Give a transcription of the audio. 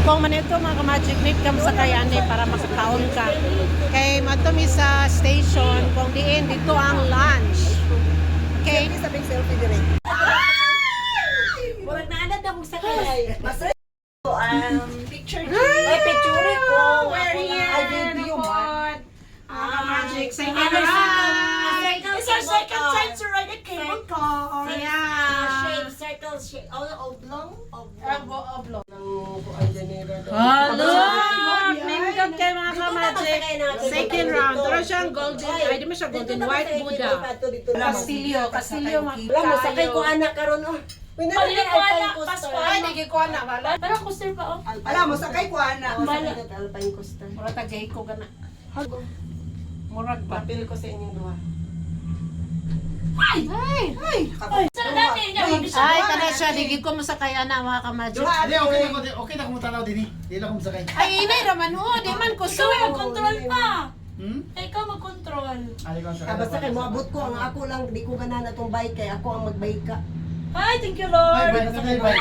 Kung manito mga ka-magic, need ka sa kayani para makakaon ka. Kay matumi sa station, kung diin, dito ang lunch. Okay? Sabing selfie dire. Murag naanad akong sakay. Masay picture Ay, picture ko. We're here. Ay, video man. Magic, say hi. It's our second time to ride a cable car. Yeah. Circle, oblong. Oblong. Ay, Janira daw. Hello! Nindot kay mga ka-magic. Second round. Pero siyang golden, ay di mo siya golden, white Buddha. Castillo. Castillo. Alam mo, sakay ko anak karon oh. Pinali ko anak, passport. Ay, nagikuha na. Wala. Pero coaster pa oh. Alam mo, sakay ko ana. Bala. Alpine coaster. Mura tagay ko gana. Murag ba? Papil ko sa inyong duha. Ay! Sa dati niya, Ay, kada siya, digig ko masakaya na mga ka-magic. Hindi, okay na kumutanaw din eh. Hindi lang kumusakay. Ay, inay raman ho. Di man ko ikaw mag-control pa. Hmm? Ikaw mag-control. Ali ko ang sakay. Basta kay moabot ko ang ako lang di ko ganan atong bike kay ako ang magbike ka. Hi, thank you Ay, Lord. bye, bye, bye.